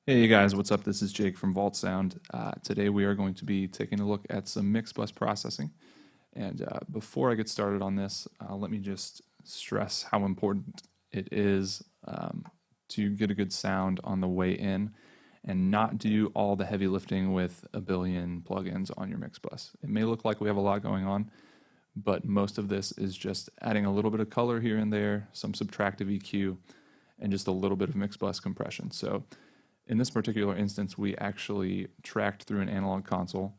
Hey guys, what's up? This is Jake from Vault Sound. Today we are going to be taking a look at some mix bus processing. And before I get started on this, let me just stress how important it is to get a good sound on the way in and not do all the heavy lifting with a billion plugins on your mix bus. It may look like we have a lot going on, but most of this is just adding a little bit of color here and there, some subtractive EQ, and just a little bit of mix bus compression. So in this particular instance, we actually tracked through an analog console.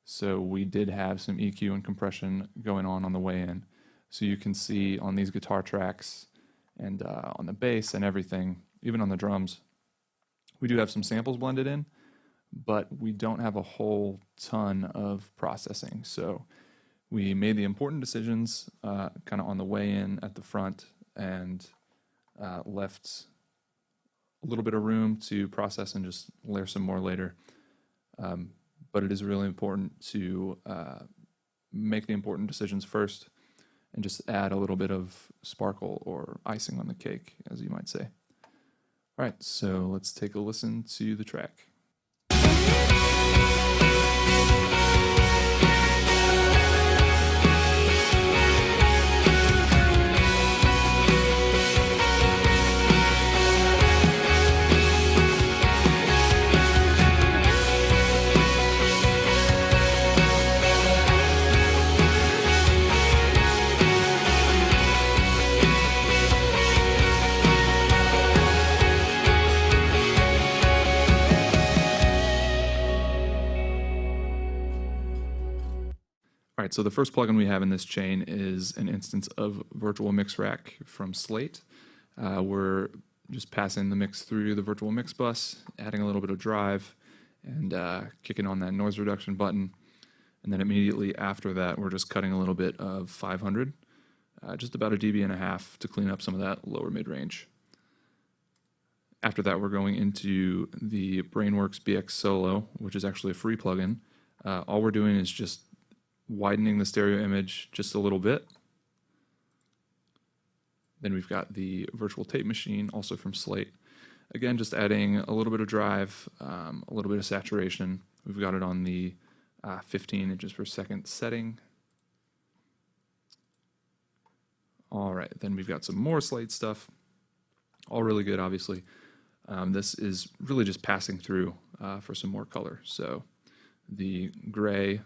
So we did have some EQ and compression going on the way in. So you can see on these guitar tracks and on the bass and everything, even on the drums, we do have some samples blended in, but we don't have a whole ton of processing. So we made the important decisions kind of on the way in at the front and left a little bit of room to process and just layer some more later. But it is really important to make the important decisions first and just add a little bit of sparkle or icing on the cake, as you might say. All right, so let's take a listen to the track. All right, so the first plugin we have in this chain is an instance of Virtual Mix Rack from Slate. We're just passing the mix through the virtual mix bus, adding a little bit of drive, and kicking on that noise reduction button. And then immediately after that, we're just cutting a little bit of 500, just about a dB and a half to clean up some of that lower mid-range. After that, we're going into the Brainworks BX Solo, which is actually a free plugin. All we're doing is just widening the stereo image just a little bit. Then we've got the Virtual Tape Machine, also from Slate. Again, just adding a little bit of drive, a little bit of saturation. We've got it on the 15 inches per second setting. All right, then we've got some more Slate stuff. All really good, obviously. This is really just passing through for some more color. So the gray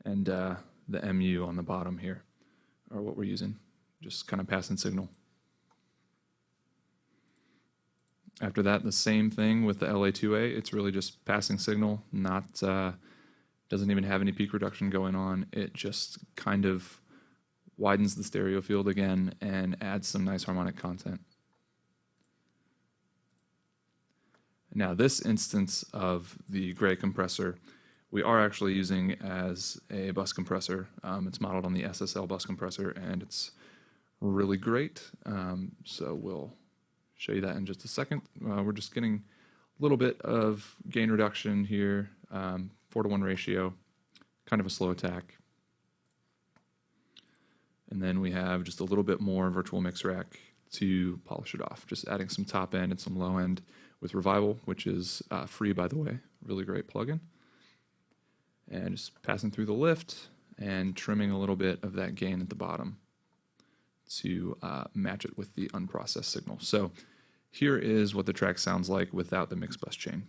and the MU on the bottom here are what we're using, just kind of passing signal. After that, the same thing with the LA2A. It's really just passing signal, not doesn't even have any peak reduction going on. It just kind of widens the stereo field again and adds some nice harmonic content. Now, this instance of the gray compressor we are actually using as a bus compressor. It's modeled on the SSL bus compressor, and it's really great. So we'll show you that in just a second. We're just getting a little bit of gain reduction here, 4:1 ratio, kind of a slow attack. And then we have just a little bit more Virtual Mix Rack to polish it off, just adding some top end and some low end with Revival, which is free, by the way. Really great plugin. And just passing through the lift and trimming a little bit of that gain at the bottom to match it with the unprocessed signal. So here is what the track sounds like without the mix bus chain.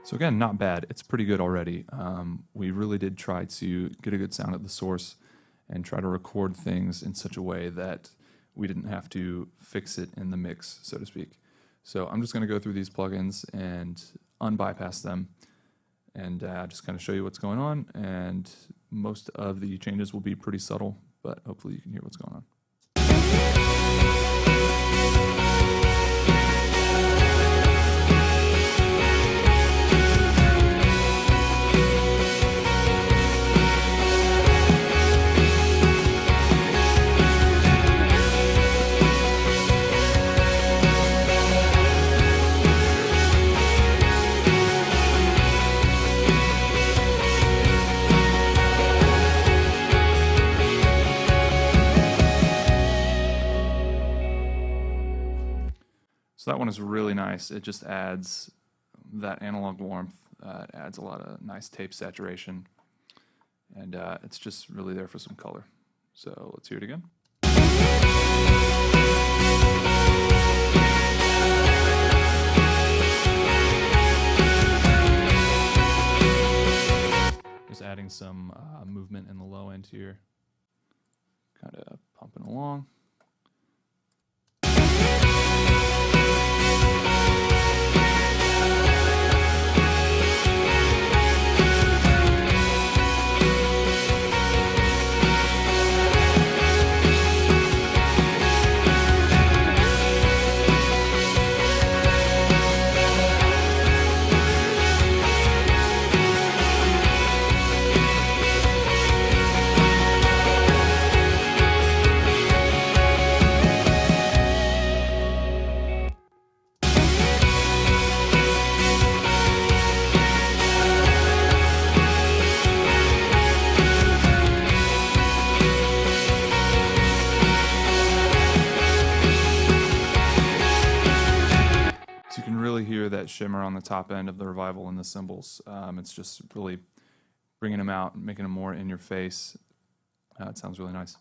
So again, not bad. It's pretty good already. We really did try to get a good sound at the source and try to record things in such a way that we didn't have to fix it in the mix, so to speak. So I'm just going to go through these plugins and unbypass them and just kind of show you what's going on. And most of the changes will be pretty subtle, but hopefully you can hear what's going on. So that one is really nice. It just adds that analog warmth. It adds a lot of nice tape saturation, and it's just really there for some color. So let's hear it again. Just adding some movement in the low end here, kind of pumping along. So you can really hear that shimmer on the top end of the Revival and the cymbals. It's just really bringing them out, making them more in your face. It sounds really nice.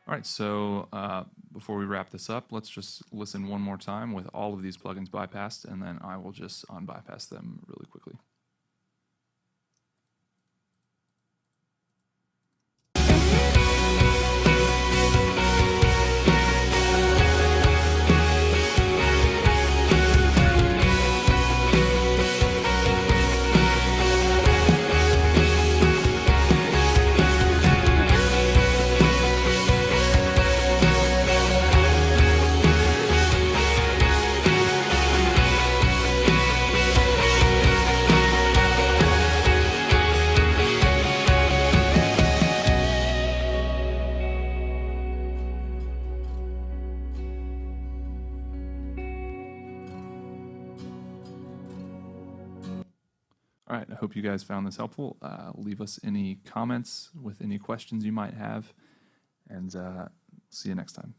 All right, so before we wrap this up, let's just listen one more time with all of these plugins bypassed, and then I will just unbypass them really quickly. All right, I hope you guys found this helpful. Leave us any comments with any questions you might have, and see you next time.